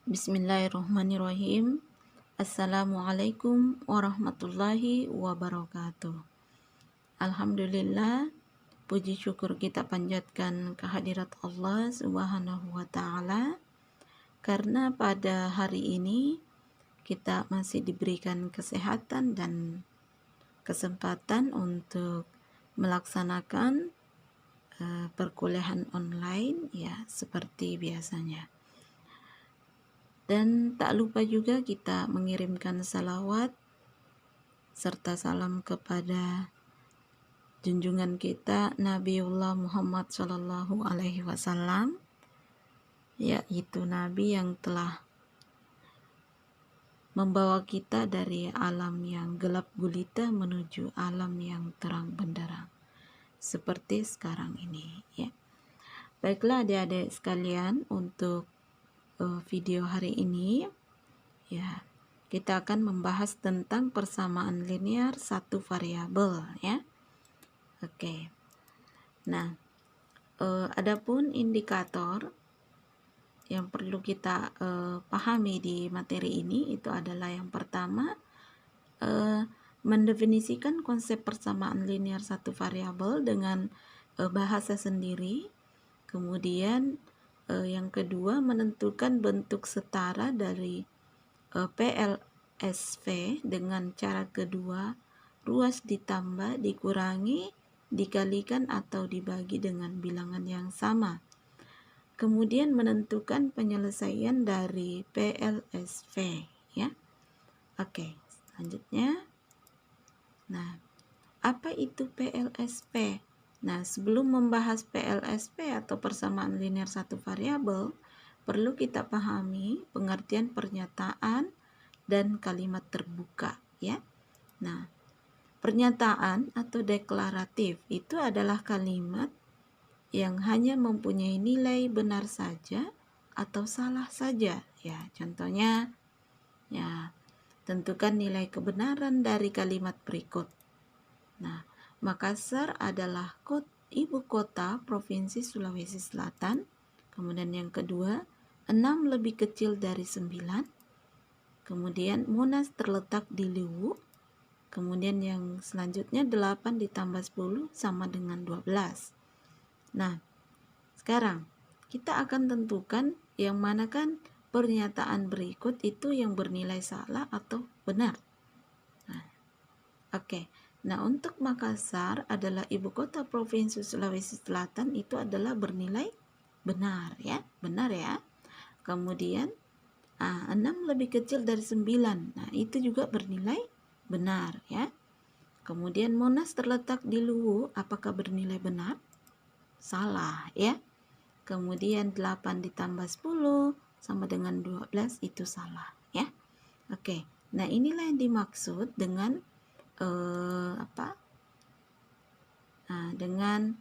Bismillahirrahmanirrahim. Assalamualaikum warahmatullahi wabarakatuh. Alhamdulillah, puji syukur kita panjatkan kehadirat Allah Subhanahu wa taala karena pada hari ini kita masih diberikan kesehatan dan kesempatan untuk melaksanakan perkuliahan online ya seperti biasanya. Dan tak lupa juga kita mengirimkan salawat serta salam kepada junjungan kita Nabiullah Muhammad Shallallahu Alaihi Wasallam, yaitu Nabi yang telah membawa kita dari alam yang gelap gulita menuju alam yang terang benderang seperti sekarang ini ya. Baiklah adik-adik sekalian, untuk video hari ini ya, kita akan membahas tentang persamaan linear satu variabel ya. Oke. Nah, adapun indikator yang perlu kita pahami di materi ini itu adalah yang pertama, mendefinisikan konsep persamaan linear satu variabel dengan bahasa sendiri. Kemudian yang kedua, menentukan bentuk setara dari PLSV dengan cara kedua, ruas ditambah, dikurangi, dikalikan atau dibagi dengan bilangan yang sama. Kemudian menentukan penyelesaian dari PLSV ya. Oke, selanjutnya. Nah, apa itu PLSV? Nah, sebelum membahas PLSV atau persamaan linear satu variabel, perlu kita pahami pengertian pernyataan dan kalimat terbuka ya. Nah, pernyataan atau deklaratif itu adalah kalimat yang hanya mempunyai nilai benar saja atau salah saja ya. Contohnya ya, tentukan nilai kebenaran dari kalimat berikut. Nah, Makassar adalah ibu kota Provinsi Sulawesi Selatan. Kemudian yang kedua, 6 lebih kecil dari 9. Kemudian Monas terletak di Luwu. Kemudian yang selanjutnya 8 ditambah 10 sama dengan 12. Nah, sekarang kita akan tentukan yang mana kan pernyataan berikut itu yang bernilai salah atau benar. Nah, oke. Nah, untuk Makassar adalah ibu kota Provinsi Sulawesi Selatan itu adalah bernilai benar ya. Benar ya. Kemudian 6 lebih kecil dari 9. Nah, itu juga bernilai benar ya. Kemudian Monas terletak di Luwu, apakah bernilai benar? Salah ya. Kemudian 8 ditambah 10 sama dengan 12 itu salah ya. Oke. Nah, inilah yang dimaksud dengan dengan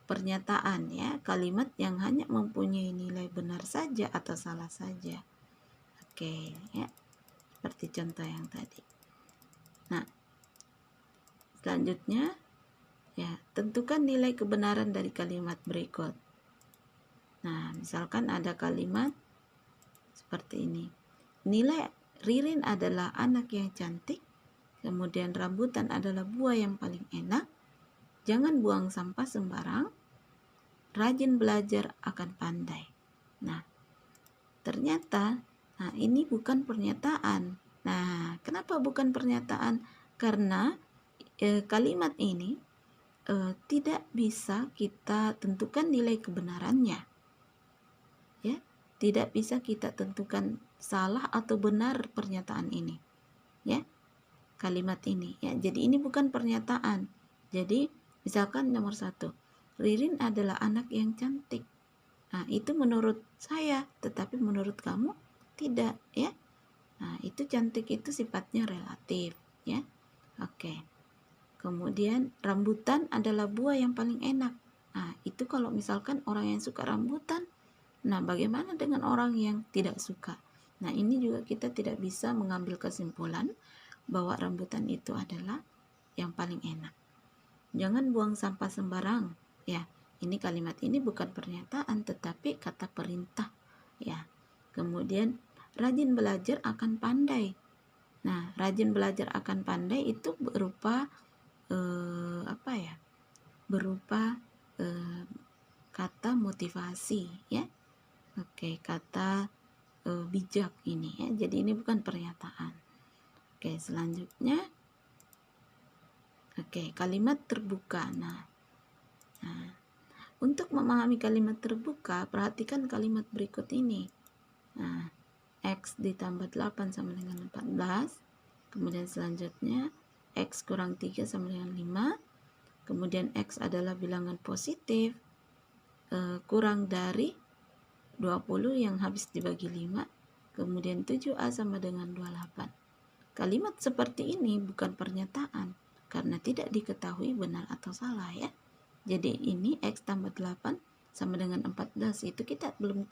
pernyataan ya, kalimat yang hanya mempunyai nilai benar saja atau salah saja. Oke ya, seperti contoh yang tadi. Nah, selanjutnya ya, tentukan nilai kebenaran dari kalimat berikut. Nah, misalkan ada kalimat seperti ini. Nilai Ririn adalah anak yang cantik. Kemudian rambutan adalah buah yang paling enak. Jangan buang sampah sembarang. Rajin belajar akan pandai. Nah, ternyata ini bukan pernyataan. Nah, kenapa bukan pernyataan? Karena kalimat ini tidak bisa kita tentukan nilai kebenarannya. Ya, tidak bisa kita tentukan salah atau benar pernyataan ini. Ya. Kalimat ini ya. Jadi ini bukan pernyataan. Jadi misalkan nomor 1, Ririn adalah anak yang cantik. Nah, itu menurut saya, tetapi menurut kamu tidak ya. Nah, itu cantik itu sifatnya relatif ya. Oke. Kemudian rambutan adalah buah yang paling enak. Nah, itu kalau misalkan orang yang suka rambutan, nah bagaimana dengan orang yang tidak suka? Nah, ini juga kita tidak bisa mengambil kesimpulan bahwa rambutan itu adalah yang paling enak. Jangan buang sampah sembarang ya. Ini kalimat ini bukan pernyataan tetapi kata perintah ya. Kemudian rajin belajar akan pandai. Nah, rajin belajar akan pandai itu berupa berupa kata motivasi ya. Oke, kata bijak ini ya. Jadi ini bukan pernyataan. Oke, selanjutnya kalimat terbuka. Nah, untuk memahami kalimat terbuka, perhatikan kalimat berikut ini. Nah, X ditambah 8 sama dengan 14. Kemudian selanjutnya X kurang 3 sama dengan 5. Kemudian X adalah bilangan positif kurang dari 20 yang habis dibagi 5. Kemudian 7A sama dengan 28. Kalimat seperti ini bukan pernyataan karena tidak diketahui benar atau salah ya. Jadi ini X tambah 8 sama dengan 14 itu kita belum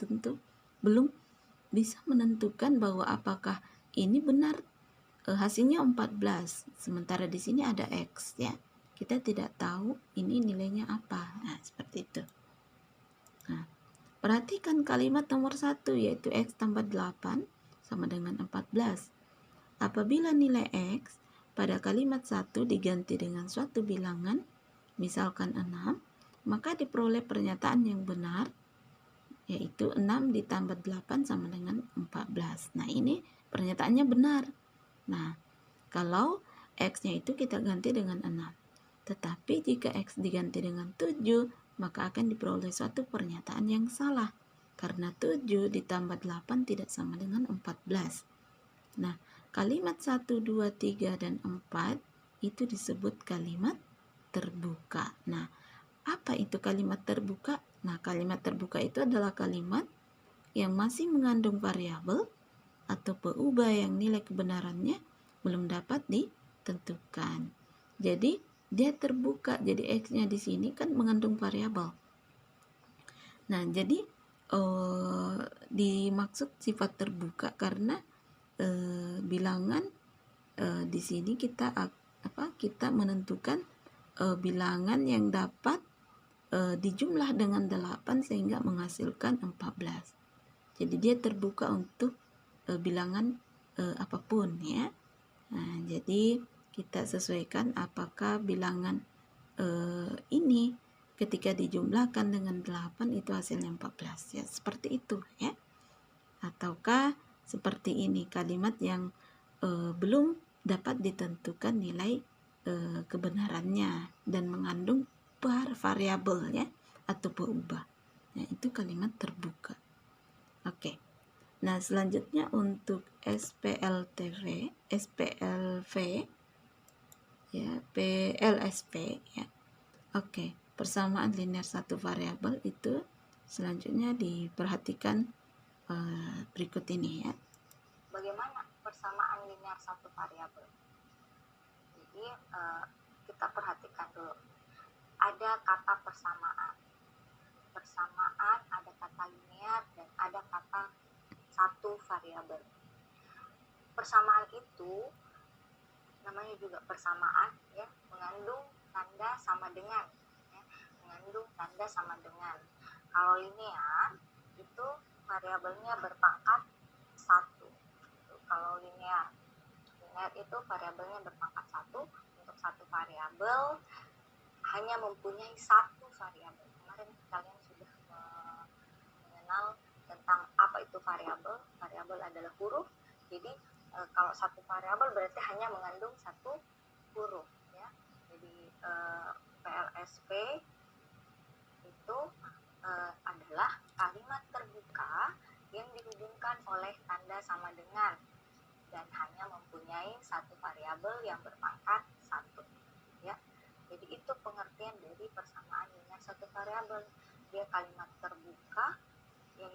bisa menentukan bahwa apakah ini benar hasilnya 14 sementara di sini ada X ya. Kita tidak tahu ini nilainya apa. Nah, seperti itu. Nah, perhatikan kalimat nomor 1 yaitu X tambah 8 sama dengan 14. Apabila nilai X pada kalimat 1 diganti dengan suatu bilangan, misalkan 6, maka diperoleh pernyataan yang benar, yaitu 6 ditambah 8 sama dengan 14. Nah, ini pernyataannya benar. Nah, kalau X-nya itu kita ganti dengan 6. Tetapi jika X diganti dengan 7, maka akan diperoleh suatu pernyataan yang salah. Karena 7 ditambah 8 tidak sama dengan 14. Nah, kalimat 1, 2, 3, dan 4 itu disebut kalimat terbuka. Nah, apa itu kalimat terbuka? Nah, kalimat terbuka itu adalah kalimat yang masih mengandung variabel atau peubah yang nilai kebenarannya belum dapat ditentukan. Jadi, dia terbuka. Jadi, X-nya di sini kan mengandung variabel. Nah, jadi dimaksud sifat terbuka karena bilangan di sini kita menentukan bilangan yang dapat dijumlah dengan 8 sehingga menghasilkan 14. Jadi dia terbuka untuk bilangan apapun ya. Nah, jadi kita sesuaikan apakah bilangan ini ketika dijumlahkan dengan 8 itu hasilnya 14 ya, seperti itu ya. Ataukah seperti ini kalimat yang belum dapat ditentukan nilai kebenarannya dan mengandung variabel ya atau peubah. Nah, itu kalimat terbuka. Oke. Nah, selanjutnya untuk SPLV ya, PLSP ya. Oke, persamaan linear satu variabel itu selanjutnya diperhatikan berikut ini ya. Bagaimana persamaan linear satu variabel? Jadi kita perhatikan dulu. Ada kata persamaan. Persamaan, ada kata linear, dan ada kata satu variabel. Persamaan itu namanya juga persamaan ya, mengandung tanda sama dengan ya, mengandung tanda sama dengan. Kalau linear itu variabelnya berpangkat 1. Kalau linear itu variabelnya berpangkat 1. Untuk satu variabel hanya mempunyai satu variabel. Kemarin kalian sudah mengenal tentang apa itu variabel. Variabel adalah huruf. Jadi kalau satu variabel berarti hanya mengandung satu huruf ya. Jadi PLSP itu adalah kalimat terbuka yang dihubungkan oleh tanda sama dengan dan hanya mempunyai satu variabel yang berpangkat 1 ya. Jadi itu pengertian dari persamaan linear satu variabel. Dia kalimat terbuka yang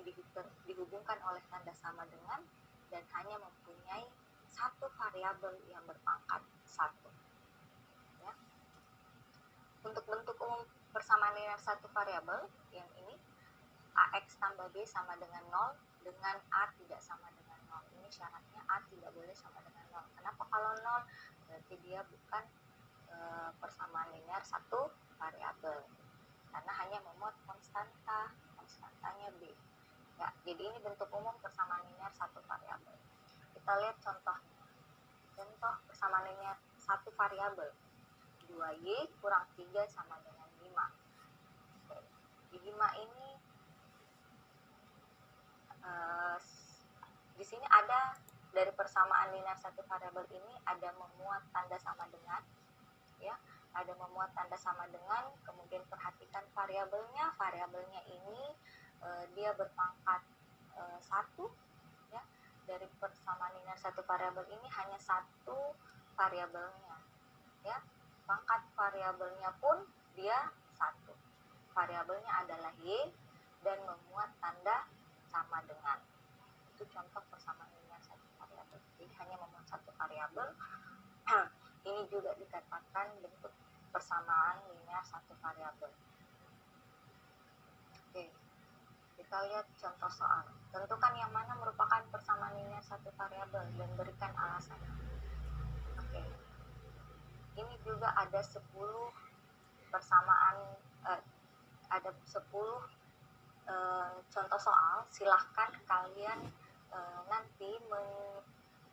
dihubungkan oleh tanda sama dengan dan hanya mempunyai satu variabel yang berpangkat 1 ya. Untuk bentuk umum persamaan linear satu variabel yang ini, AX tambah B sama dengan 0 dengan A tidak sama dengan 0. Ini syaratnya A tidak boleh sama dengan 0. Kenapa kalau 0? Berarti dia bukan persamaan linear satu variabel karena hanya memuat konstantanya B ya. Jadi ini bentuk umum persamaan linear satu variabel. kita lihat contohnya. Contoh persamaan linear satu variabel. 2y kurang 3 sama dengan 5. Oke. Di 5 ini di sini ada dari persamaan linear satu variabel ini ada memuat tanda sama dengan, ya, ada memuat tanda sama dengan. Kemudian perhatikan variabelnya. Variabelnya ini dia berpangkat 1, ya. Dari persamaan linear satu variabel ini hanya satu variabelnya, ya. Pangkat variabelnya pun dia 1. Variabelnya adalah y dan memuat tanda sama dengan. Itu contoh persamaan linear satu variabel. Jadi hanya memuat satu variabel. Ini juga dikatakan bentuk persamaan linear satu variabel. Oke, kita lihat contoh soal. Tentukan yang mana merupakan persamaan linear satu variabel dan berikan alasannya. Oke, ini juga ada 10 persamaan, ada 10 contoh soal. Silahkan kalian nanti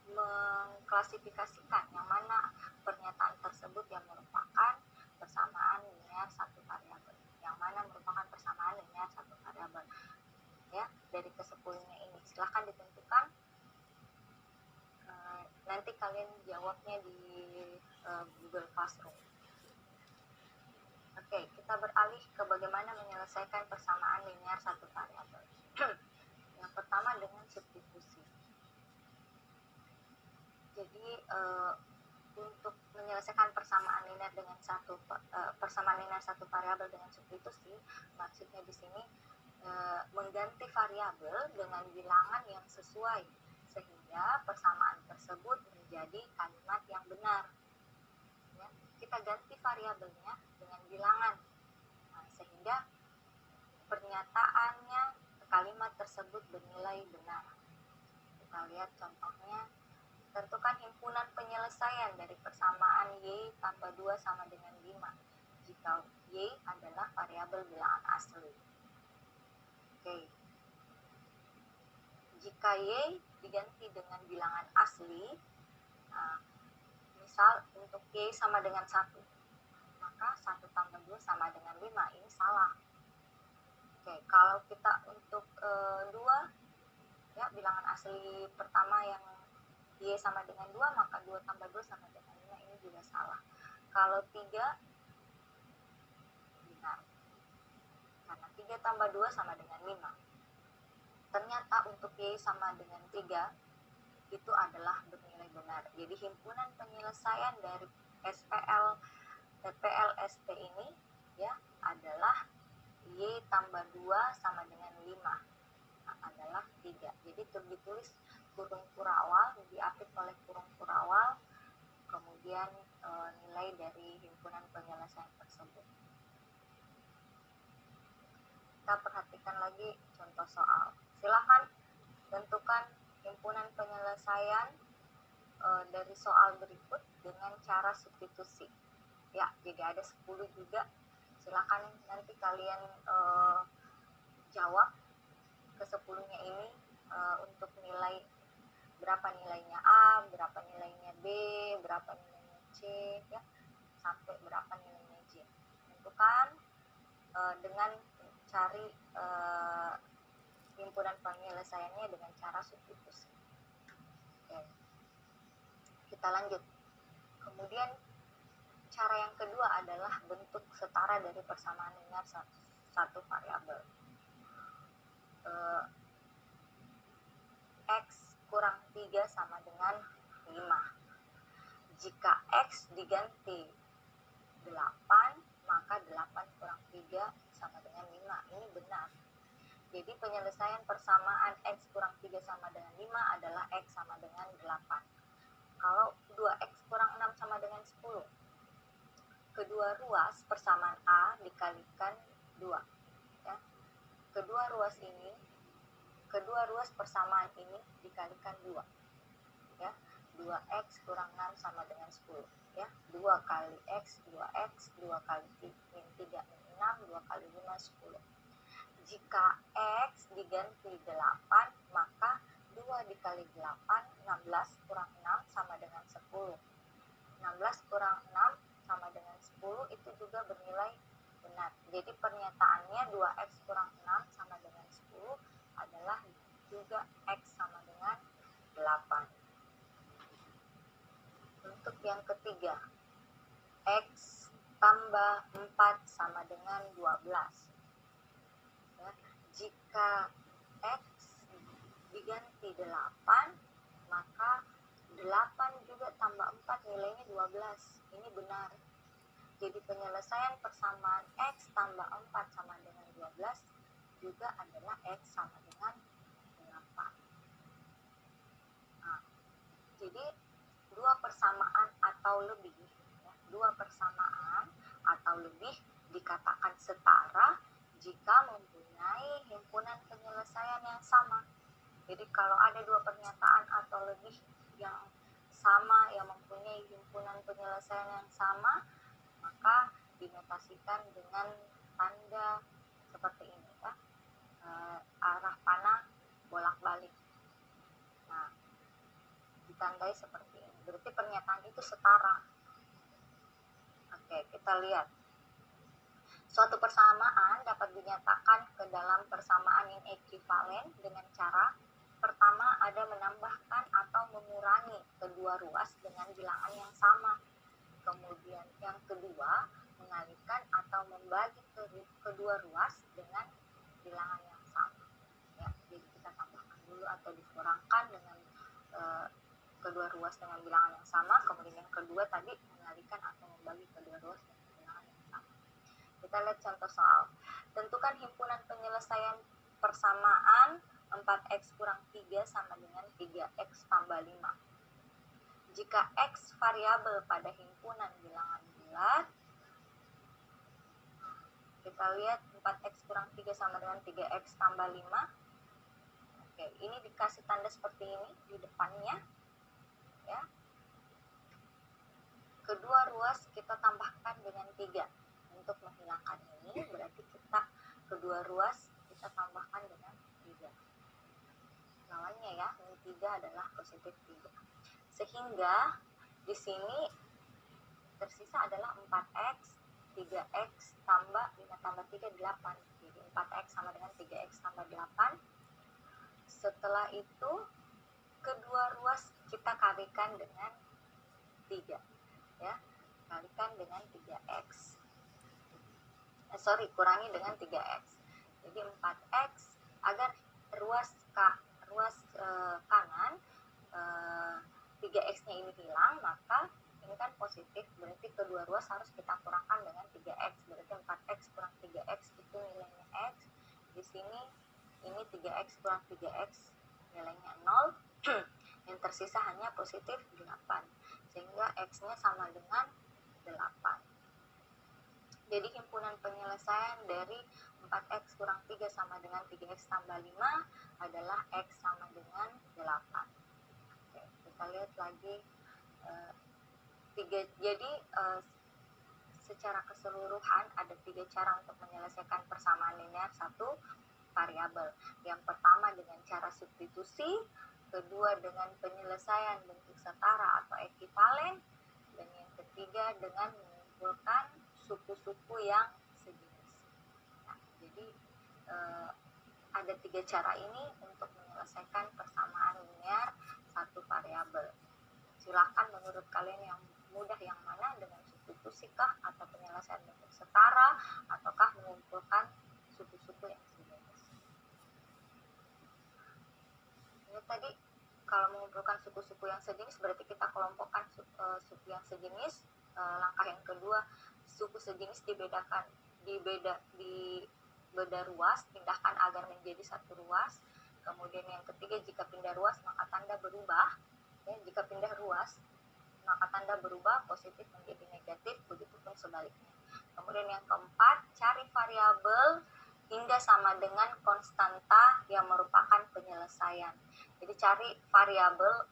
mengklasifikasikan yang mana pernyataan tersebut yang merupakan persamaan linear satu variabel, yang mana merupakan persamaan linear satu variabel, ya, dari ke-10-nya ini. Silahkan ditentukan. Nanti kalian jawabnya di Google Classroom. Oke, kita beralih ke bagaimana menyelesaikan persamaan linear satu variabel. Yang pertama dengan substitusi. Jadi untuk menyelesaikan persamaan linear dengan persamaan linear satu variabel dengan substitusi, maksudnya di sini mengganti variabel dengan bilangan yang sesuai sehingga persamaan tersebut menjadi kalimat yang benar. Ya, kita ganti variabelnya dengan bilangan, sehingga pernyataannya kalimat tersebut bernilai benar. Kita lihat contohnya. Tentukan himpunan penyelesaian dari persamaan y tambah 2 sama dengan 5 jika y adalah variabel bilangan asli. Oke. Jika y diganti dengan bilangan asli, misal untuk y sama dengan 1, maka 1 tambah 2 sama dengan 5, ini salah. Oke, kalau kita untuk 2, ya, bilangan asli pertama yang y sama dengan 2, maka 2 tambah 2 sama dengan 5, ini juga salah. Kalau 3, benar. Karena 3 tambah 2 sama dengan 5. Ternyata untuk y sama dengan 3, itu adalah bernilai benar. Jadi himpunan penyelesaian dari SPL, TPL, SP ini, ya, adalah y tambah 2 sama dengan 5. Adalah 3. Jadi ditulis kurung kurawal, diapit oleh kurung kurawal, kemudian nilai dari himpunan penyelesaian tersebut. Kita perhatikan lagi contoh soal. Silakan tentukan himpunan penyelesaian dari soal berikut dengan cara substitusi. Ya, jadi ada 10 juga. Silakan nanti kalian jawab ke-10-nya ini untuk nilai, berapa nilainya A, berapa nilainya B, berapa nilainya C, ya, sampai berapa nilainya J. Tentukan dengan cari himpunan penyelesaiannya dengan cara substitusi. Oke. Kita lanjut. Kemudian cara yang kedua adalah bentuk setara dari persamaan linear satu variabel. X kurang 3 sama dengan 5. Jika X diganti 8, maka 8 kurang 3 sama dengan 5. Ini benar. Jadi penyelesaian persamaan X kurang 3 sama dengan 5 adalah X sama dengan 8. Kalau 2X kurang 6 sama dengan 10, kedua ruas persamaan A dikalikan 2. Ya. Kedua ruas persamaan ini dikalikan 2. Ya. 2X kurang 6 sama dengan 10. Ya. 2 kali X, 2X, 2 kali min 3 min 6, 2 kali 5, 10. Jika X diganti 8, maka 2 dikali 8, 16 kurang 6 sama dengan 10. 16 kurang 6 sama dengan 10 itu juga bernilai benar. Jadi pernyataannya 2x kurang 6 sama dengan 10 adalah juga x sama dengan 8. Untuk yang ketiga, x tambah 4 sama dengan 12. Ya, jika x diganti 8, maka 8 juga tambah 4 nilainya 12. Ini benar. Jadi penyelesaian persamaan x tambah 4 sama dengan 12 juga adalah x sama dengan 8. Nah, jadi dua persamaan atau lebih dikatakan setara jika mempunyai himpunan penyelesaian yang sama. Jadi kalau ada dua pernyataan atau lebih yang sama yang mempunyai himpunan penyelesaian yang sama, maka dinotasikan dengan tanda seperti ini ya, arah panah bolak-balik. Nah, ditandai seperti ini, berarti pernyataan itu setara. Oke, kita lihat. Suatu persamaan dapat dinyatakan ke dalam persamaan yang ekuivalen dengan cara pertama ada menambahkan atau mengurangi kedua ruas dengan bilangan yang sama. Kemudian yang kedua, mengalihkan atau membagi kedua ruas dengan bilangan yang sama. Ya, jadi kita tambahkan dulu atau dikurangkan dengan kedua ruas dengan bilangan yang sama. Kemudian yang kedua tadi mengalihkan atau membagi kedua ruas dengan bilangan yang sama. Kita lihat contoh soal. Tentukan himpunan penyelesaian persamaan 4x kurang 3 sama dengan 3x tambah 5. Jika x variabel pada himpunan bilangan bulat, kita lihat 4x kurang 3 sama dengan 3x tambah 5. Oke, ini dikasih tanda seperti ini di depannya. Ya. Kedua ruas kita tambahkan dengan 3. Untuk menghilangkan ini, berarti kita kedua ruas kita tambahkan dengan 3. Lawannya ya, ini 3 adalah positif 3. Sehingga di sini tersisa adalah 4x, 3x tambah 5 tambah 3, 8. Jadi 4x sama dengan 3x tambah 8. Setelah itu, kedua ruas kita kalikan dengan 3. Ya, kalikan dengan 3x. Kurangi dengan 3x. Jadi 4x agar ruas kanan 3x-nya ini hilang, maka ini kan positif, berarti kedua ruas harus kita kurangkan dengan 3x, berarti 4x kurang 3x itu nilainya x. Di sini ini 3x kurang 3x nilainya 0. Yang tersisa hanya positif 8, sehingga x-nya sama dengan 8. Jadi himpunan penyelesaian dari 4x kurang 3 sama dengan 3x tambah 5 adalah x sama dengan 8. Oke, kita lihat lagi. Jadi secara keseluruhan ada 3 cara untuk menyelesaikan persamaan linear satu variabel. Yang pertama dengan cara substitusi, kedua dengan penyelesaian bentuk setara atau ekuivalen, dan yang ketiga dengan mengumpulkan suku-suku yang sejenis. Nah, jadi ada 3 cara ini untuk menyelesaikan persamaan linear satu variabel. Silakan menurut kalian yang mudah yang mana, dengan substitusi kah, atau penyelesaian bentuk setara, ataukah mengumpulkan suku-suku yang sejenis. Ini tadi kalau mengumpulkan suku-suku yang sejenis berarti kita kelompokkan suku yang sejenis. Langkah yang kedua, suku sejenis di beda ruas, pindahkan agar menjadi satu ruas. Kemudian yang ketiga, jika pindah ruas maka tanda berubah. Ya, jika pindah ruas maka tanda berubah, positif menjadi negatif, begitupun sebaliknya. Kemudian yang keempat, cari variabel hingga sama dengan konstanta yang merupakan penyelesaian. Jadi cari variabel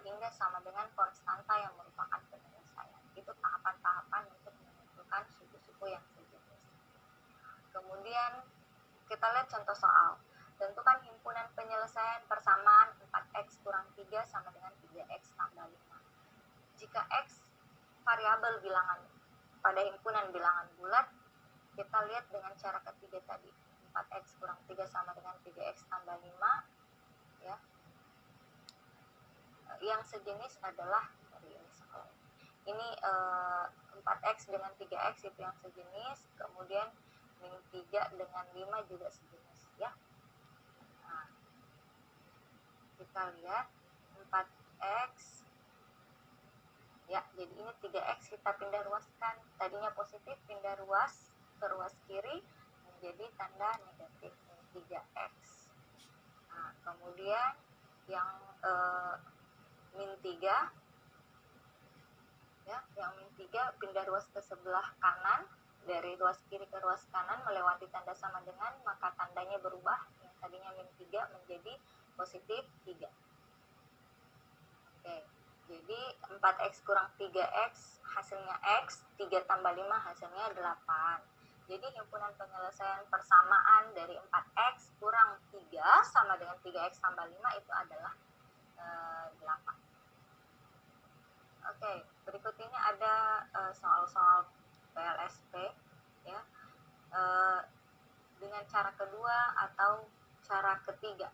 hingga sama dengan konstanta yang merupakan penyelesaian. Itu tahapan-tahapan untuk menentukan suku-suku yang sejenis. Kemudian kita lihat contoh soal. Tentukan himpunan penyelesaian persamaan 4x kurang 3 sama dengan 3x tambah 5. Jika x variabel bilangan pada himpunan bilangan bulat, kita lihat dengan cara ketiga tadi. 4x kurang 3 sama dengan 3x tambah 5. Ya. Yang sejenis adalah ini 4x dengan 3x itu yang sejenis, kemudian min 3 dengan 5 juga sejenis ya. Nah, kita lihat 4x ya, jadi ini 3x kita pindah ruaskan, tadinya positif pindah ruas ke ruas kiri menjadi tanda negatif min 3x. Nah, kemudian yang min 3 ya, yang min 3 pindah ruas ke sebelah kanan, dari ruas kiri ke ruas kanan melewati tanda sama dengan, maka tandanya berubah, yang tadinya min 3 menjadi positif 3. Oke, jadi 4x kurang 3x hasilnya x, 3 tambah 5 hasilnya 8. Jadi himpunan penyelesaian persamaan dari 4x kurang 3 sama dengan 3x tambah 5 itu adalah 8. Oke, berikut ini ada soal-soal PLSP ya, dengan cara kedua atau cara ketiga.